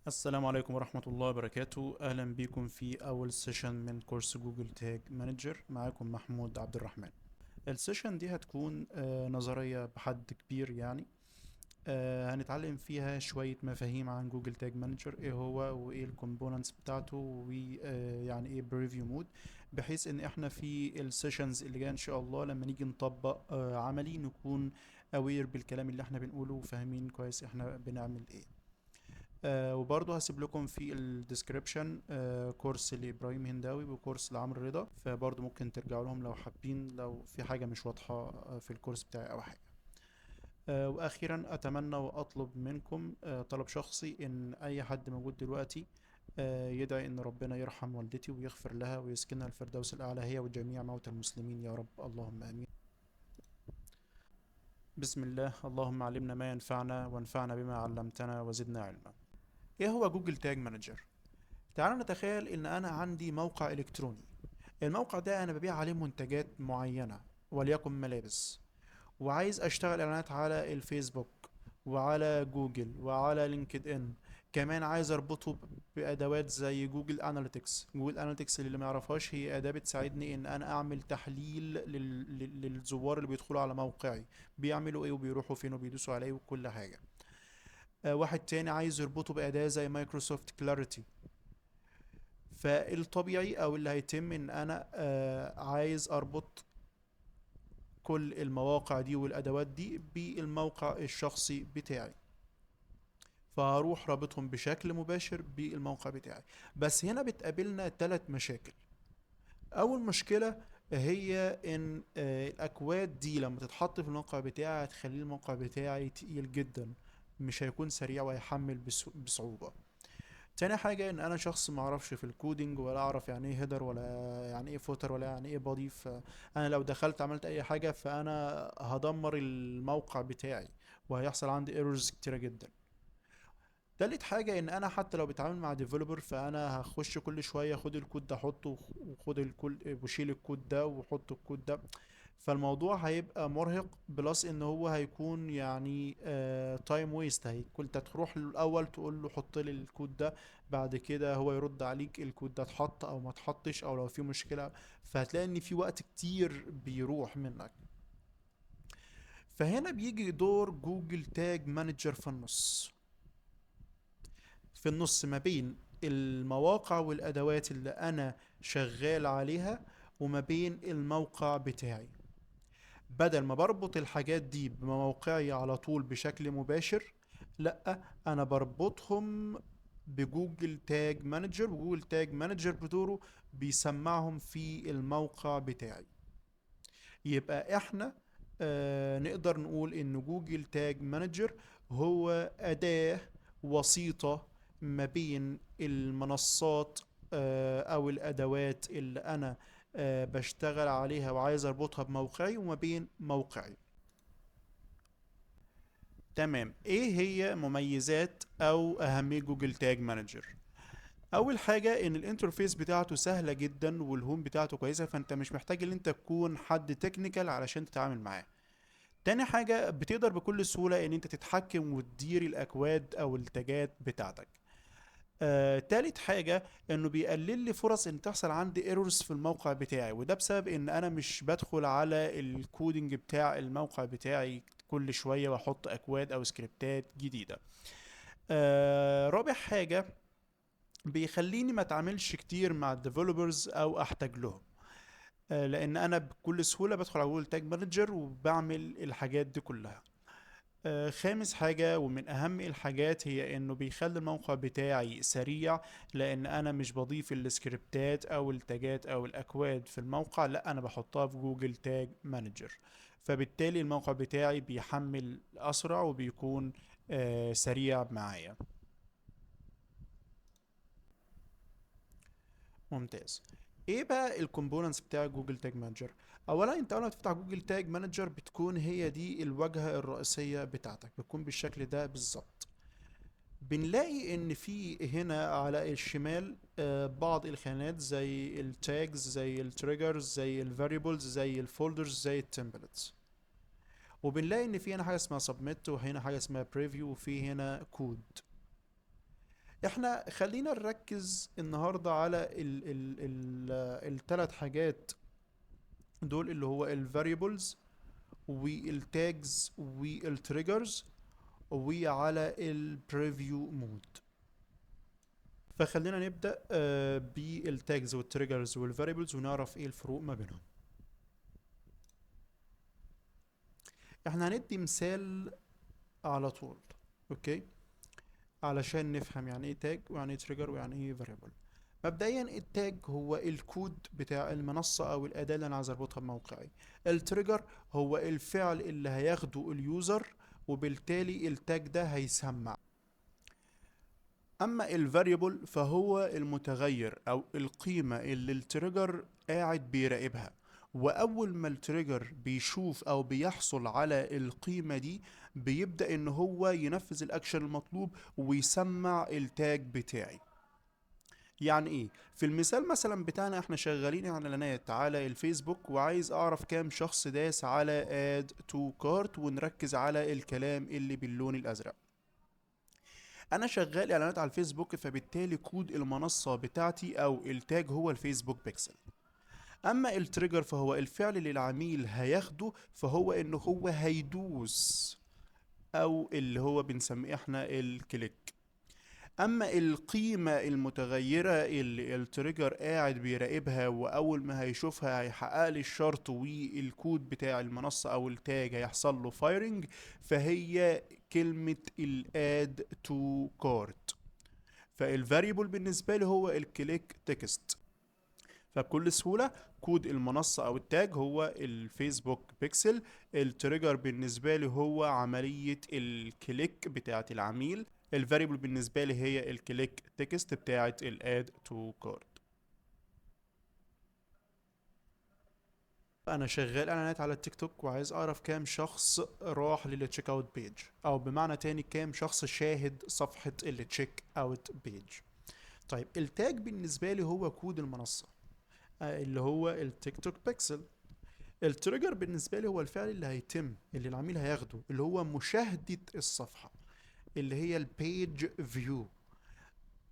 السلام عليكم ورحمة الله وبركاته. أهلا بكم في أول سيشن من كورس جوجل تاج مانجر. معاكم محمود عبد الرحمن. السيشن دي هتكون نظرية بحد كبير يعني. هنتعلم فيها شوية مفاهيم عن جوجل تاج مانجر، ايه هو وايه الكومبوننتس بتاعته ويعني ايه بريفيو مود، بحيث ان احنا في السيشنز اللي جايه ان شاء الله لما نيجي نطبق عملي نكون اوير بالكلام اللي احنا بنقوله وفاهمين كويس احنا بنعمل ايه. وبرضه هسيب لكم في الديسكريبشن كورس لإبراهيم هنداوي وكورس لعمرو رضا، فبرضه ممكن ترجعوا لهم لو حابين، لو في حاجة مش واضحة في الكورس بتاعي أو حاجة. وأخيرا أتمنى وأطلب منكم طلب شخصي إن أي حد موجود دلوقتي يدعي إن ربنا يرحم والدتي ويغفر لها ويسكنها الفردوس الأعلى هي وجميع موتى المسلمين يا رب، اللهم آمين. بسم الله. اللهم علمنا ما ينفعنا وانفعنا بما علمتنا وزدنا علما. ايه هو جوجل تاج مانجر؟ تعالوا نتخيل ان انا عندي موقع الكتروني. الموقع ده انا ببيع عليه منتجات معينة، وليكن ملابس، وعايز اشتغل اعلانات على الفيسبوك وعلى جوجل وعلى لينكد ان. كمان عايز اربطه بادوات زي جوجل اناليتكس. جوجل اناليتكس اللي ما يعرفهاش هي اداة بتساعدني ان انا اعمل تحليل للزوار اللي بيدخلوا على موقعي، بيعملوا ايه وبيروحوا فين وبيدوسوا على ايه وكل حاجة. واحد تاني عايز يربطه باداة زي مايكروسوفت كلاريتي. فالطبيعي او اللي هيتم ان انا عايز اربط كل المواقع دي والادوات دي بالموقع الشخصي بتاعي، فهروح رابطهم بشكل مباشر بالموقع بتاعي. بس هنا بتقابلنا ثلاث مشاكل. اول مشكلة هي ان الاكواد دي لما تتحط في الموقع بتاعي هتخلي الموقع بتاعي تقيل جدا، مش هيكون سريع وهيحمل بصعوبة. تاني حاجة ان انا شخص معرفش في الكودينج، ولا اعرف يعني ايه هيدر، ولا يعني ايه فوتر، ولا يعني ايه بودي. فانا لو دخلت عملت اي حاجة فانا هدمر الموقع بتاعي وهيحصل عندي ايرورز كتيرة جدا. تالت حاجة ان انا حتى لو بتعامل مع ديفلوبر فانا هخش كل شوية خد الكود ده حطه وخد الكل وشيل الكود ده وحط الكود ده. فالموضوع هيبقى مرهق، بلس ان هو هيكون يعني تايم ويست. هيكون انت تروح له الاول تقول له حط لي الكود ده، بعد كده هو يرد عليك الكود ده اتحط او ما اتحطش او لو في مشكلة، فهتلاقي ان في وقت كتير بيروح منك. فهنا بيجي دور جوجل تاج مانجر في النص. في النص ما بين المواقع والادوات اللي انا شغال عليها وما بين الموقع بتاعي. بدل ما بربط الحاجات دي بموقعي على طول بشكل مباشر، لا، انا بربطهم بجوجل تاج مانجر، وجوجل تاج مانجر بدوره بيسمعهم في الموقع بتاعي. يبقى احنا نقدر نقول ان جوجل تاج مانجر هو أداة وسيطة ما بين المنصات او الادوات اللي انا بشتغل عليها وعايز اربطها بموقعي وما بين موقعي. تمام. ايه هي مميزات او اهمية جوجل تاج مانجر؟ اول حاجة ان الانترفيس بتاعته سهلة جدا والهوم بتاعته كويسة، فانت مش محتاج ان انت تكون حد تكنيكال علشان تتعامل معاه. تاني حاجة بتقدر بكل سهولة ان انت تتحكم وتدير الاكواد او التاجات بتاعتك. تالت حاجة انه بيقلل لي فرص ان تحصل عندي ايرورز في الموقع بتاعي، وده بسبب ان انا مش بدخل على الكودينج بتاع الموقع بتاعي كل شوية واحط اكواد او سكريبتات جديدة. رابع حاجة بيخليني ما اتعاملش كتير مع الديفلوبرز او احتاج لهم، لان انا بكل سهولة بدخل على جوجل تاج مانجر وبعمل الحاجات دي كلها. خامس حاجة ومن أهم الحاجات هي إنه بيخلي الموقع بتاعي سريع، لأن أنا مش بضيف السكريبتات أو التاجات أو الأكواد في الموقع، لا، أنا بحطها في جوجل تاج مانجر. فبالتالي الموقع بتاعي بيحمل أسرع وبيكون سريع معايا. ممتاز. ايه بقى الكومبوننتس بتاع جوجل تاج مانجر؟ اولا انت اول ما تفتح جوجل تاج مانجر بتكون هي دي الواجهه الرئيسيه بتاعتك، بتكون بالشكل ده بالظبط. بنلاقي ان في هنا على الشمال بعض الخانات زي التاجز زي التريجرز زي الفاريبلز زي الفولدرز زي التمبلتس. وبنلاقي ان في هنا حاجه اسمها سبميت، وهنا حاجه اسمها بريفيو، وفي هنا كود. احنا خلينا نركز النهارده على ال الثلاث حاجات دول، اللي هو الفاريبلز والتاجز والتريجرز وعلى البريفيو مود. فخلينا نبدأ بالتاجز والتريجرز والفاريبلز ونعرف ايه الفروق ما بينهم. احنا هندي مثال على طول، اوكي، علشان نفهم يعني ايه تاج ويعني ايه تريجر ويعني ايه فاريبل. مبدئيا التاج هو الكود بتاع المنصة او الأداة اللي انا عايز اربطها بموقعي. التريجر هو الفعل اللي هياخده اليوزر، وبالتالي التاج ده هيسمع. اما الفاريبل فهو المتغير او القيمة اللي التريجر قاعد بيراقبها، واول ما التريجر بيشوف او بيحصل على القيمة دي بيبدأ ان هو ينفذ الاكشن المطلوب ويسمع التاج بتاعي. يعني ايه؟ في المثال مثلا بتاعنا احنا شغالين اعلانات على الفيسبوك، وعايز اعرف كام شخص داس على اد تو كارت، ونركز على الكلام اللي باللون الازرق. انا شغال اعلانات على الفيسبوك، فبالتالي كود المنصة بتاعتي او التاج هو الفيسبوك بيكسل. اما التريجر فهو الفعل اللي العميل هياخده، فهو انه هو هيدوس، او اللي هو بنسميه احنا الكليك. اما القيمة المتغيرة اللي التريجر قاعد بيراقبها، واول ما هيشوفها هيحقق لي الشرط والكود بتاع المنصة او التاج هيحصل له فايرنج، فهي كلمة الاد تو كارت. فالفاريبل بالنسبة لي هو الكليك تكست. فبكل سهولة كود المنصة أو التاج هو الفيسبوك بيكسل. التريجر بالنسبة لي هو عملية الكليك بتاعة العميل. الفاريبل بالنسبة لي هي الكليك تكست بتاعة الاد تو كارد. انا شغال اعلانات على التيك توك، وعايز اعرف كام شخص راح للتشيك اوت بيج، او بمعنى تاني كام شخص شاهد صفحة التشيك اوت بيج. طيب التاج بالنسبة لي هو كود المنصة، اللي هو التيك توك بيكسل. التريجر بالنسبة لي هو الفعل اللي هيتم، اللي العميل هياخده، اللي هو مشاهدة الصفحة، اللي هي البيج فيو.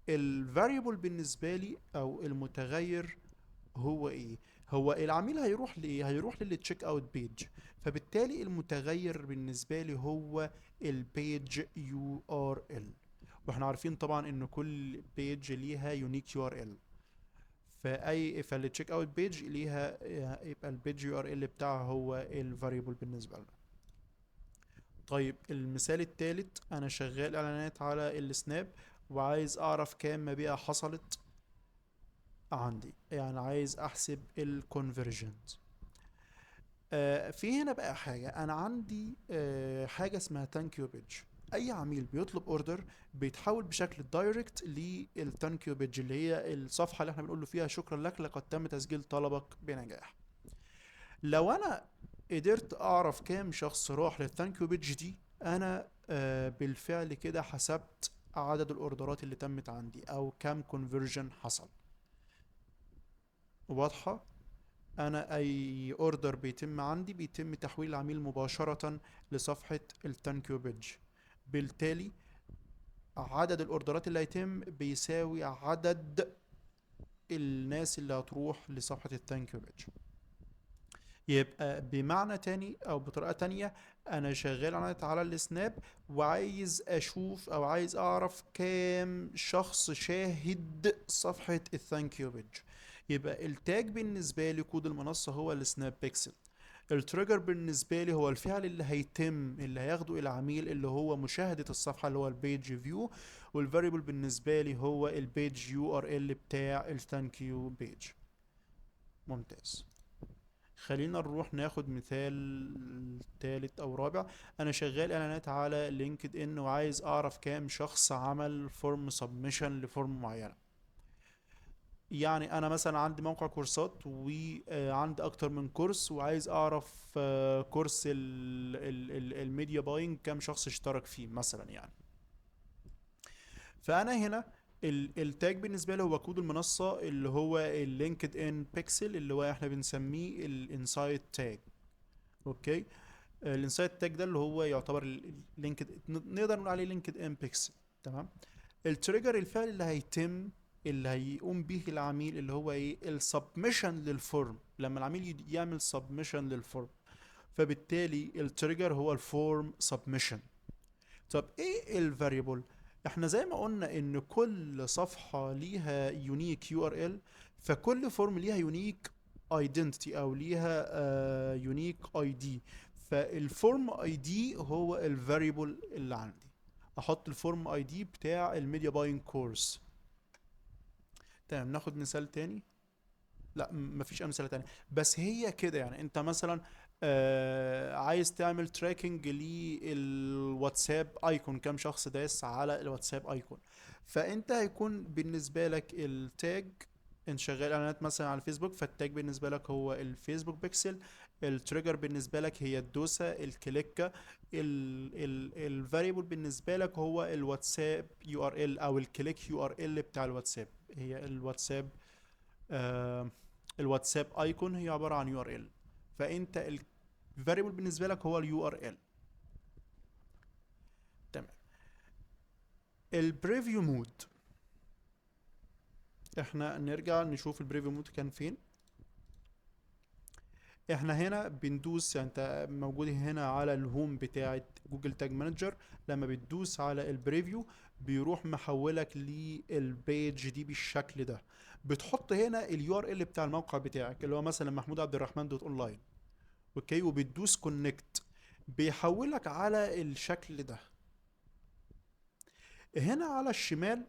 الفاريبل بالنسبة لي او المتغير هو ايه؟ هو العميل هيروح لايه؟ هيروح للتشيك اوت بيج، فبالتالي المتغير بالنسبة لي هو البيج يو ار ال. واحنا عارفين طبعا ان كل بيج ليها يونيك يو ار ال، فالتشيك اوت بيج ليها، يبقى البيج يو ار ال بتاعها هو الفاريبل بالنسبه لنا. طيب المثال الثالث، انا شغال اعلانات على السناب، وعايز اعرف كام مبيعة حصلت عندي، يعني عايز احسب الكونفرجنز. في هنا بقى حاجة، أنا عندي حاجة اسمها ثانك يو بيج. أي عميل بيطلب أوردر بيتحول بشكل دايركت للثانك يو بيج، اللي هي الصفحة اللي احنا بنقول له فيها شكرا لك لقد تم تسجيل طلبك بنجاح. لو أنا قدرت أعرف كام شخص راح للثانك يو بيج دي، أنا بالفعل كده حسبت عدد الأوردرات اللي تمت عندي، أو كام كونفرجن حصل. واضحة؟ انا اي اوردر بيتم عندي بيتم تحويل العميل مباشرة لصفحة الثانك بيج. بالتالي عدد الاوردرات اللي هيتم بيساوي عدد الناس اللي هتروح لصفحة الثانك بيج. يبقى بمعنى تاني او بطريقة تانية، انا شغال على السناب، وعايز اشوف او عايز اعرف كام شخص شاهد صفحة الثانك يو بيج. يبقى التاج بالنسبة لي كود المنصة هو السناب بيكسل. التريجر بالنسبة لي هو الفعل اللي هيتم، اللي هياخده العميل، اللي هو مشاهدة الصفحة، اللي هو البيج فيو. والفاريبل بالنسبة لي هو البيج يو ار ال بتاع الثانك يو بيج. ممتاز. خلينا نروح ناخد مثال تالت او رابع. انا شغال اعلانات على لينكد ان، وعايز اعرف كام شخص عمل فورم سبمشن لفورم معينة. يعني انا مثلا عندي موقع كورسات، وعندي اكتر من كورس، وعايز اعرف كورس الميديا باينج كام شخص اشترك فيه مثلا يعني. فانا هنا التاج بالنسبه لي هو كود المنصه، اللي هو اللينكد ان بيكسل، اللي هو احنا بنسميه الانسايت تاج. اوكي. الانسايت تاج ده اللي هو يعتبر اللينكد، نقدر نقول عليه لينكد ان بيكسل. تمام. التريجر الفعل اللي هيتم، اللي هيقوم به العميل، اللي هو ايه؟ السبمشن للفورم، لما العميل يعمل سبمشن للفورم، فبالتالي التريجر هو الفورم سبمشن. طب ايه الفاريبل؟ احنا زي ما قلنا ان كل صفحة ليها يونيك يو ار ال، فكل فورم ليها يونيك ايدنتيتي او ليها يونيك اي دي. فالفورم اي دي هو الفاريبل اللي عندي. احط الفورم اي دي بتاع الميديا باينج كورس. تمام، ناخد مثال تاني. لا، مفيش امثله تانية، بس هي كده. يعني انت مثلا عايز تعمل تراكنج للواتساب ايكون، كام شخص داس على الواتساب ايكون، فانت هيكون بالنسبه لك التاج، انت شغال اعلانات مثلا على الفيسبوك، فالتاج بالنسبه لك هو الفيسبوك بيكسل. التريجر بالنسبه لك هي الدوسه، الكليكه. الفاريبل بالنسبه لك هو الواتساب يو ار ال، او الكليك يو ار ال بتاع الواتساب. هي الواتساب آه الواتساب ايكون هي عباره عن يو ار ال، فانت الفاريبل بالنسبه لك هو اليو ار ال. تمام. البريفيو مود، احنا نرجع نشوف البريفيو مود كان فين. احنا هنا بندوس، يعني انت موجود هنا على الهوم بتاعه جوجل تاج مانجر، لما بتدوس على البريفيو بيروح محولك للبيج دي بالشكل ده. بتحط هنا اليو ار ال بتاع الموقع بتاعك، اللي هو مثلا محمود عبد الرحمن دوت اونلاين. اوكي، وبتدوس كونكت، بيحولك على الشكل ده. هنا على الشمال،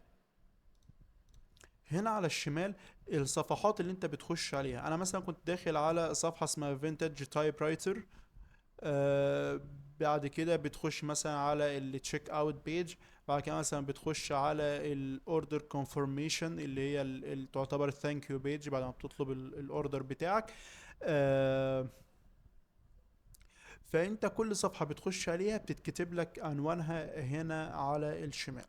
هنا على الشمال الصفحات اللي انت بتخش عليها. انا مثلا كنت داخل على صفحة اسمها فينتج تايب رايتر. آه بعد كده بتخش مثلا على التشيك اوت بيج. بعد كده مثلا بتخش على الاوردر كونفirmation، اللي هي تعتبر الثانك يو بيج بعد ما بتطلب الاوردر بتاعك. آه فانت كل صفحة بتخش عليها بتتكتب لك عنوانها هنا على الشمال.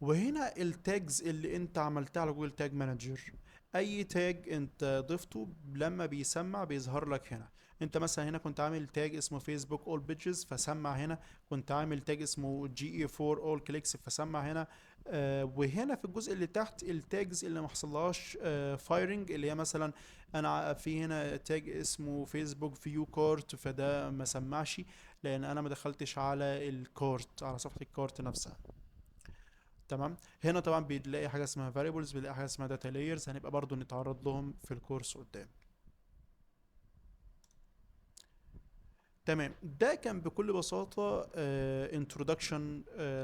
وهنا التاجز اللي انت عملتها على جوجل تاج مانجر، اي تاج انت ضفته لما بيسمع بيظهر لك هنا. انت مثلا هنا كنت عامل تاج اسمه فيسبوك اول بيجز فسمع هنا، كنت عامل تاج اسمه جي اي 4 اول كليكس فسمع هنا. وهنا في الجزء اللي تحت التاجز اللي ما حصلهاش فايرنج، اللي هي مثلا انا في هنا تاج اسمه فيسبوك فيو كورت، فده ما سمعش لان انا ما دخلتش على الكورت، على صفحة الكورت نفسها. تمام. هنا طبعا بنلاقي حاجه اسمها variables، بنلاقي حاجه اسمها data layers، هنبقى برضو نتعرض لهم في الكورس قدام. تمام، ده كان بكل بساطة introduction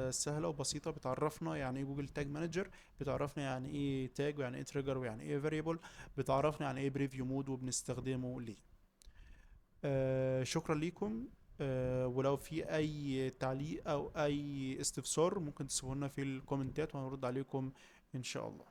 سهلة وبسيطة، بتعرفنا يعني ايه جوجل تاج مانجر، بتعرفنا يعني ايه تاج ويعني ايه تريجر ويعني ايه variable، بتعرفنا يعني ايه بريفيو مود وبنستخدمه ليه. شكرا ليكم. ولو في اي تعليق او اي استفسار ممكن تسيبونا في الكومنتات وهنرد عليكم ان شاء الله.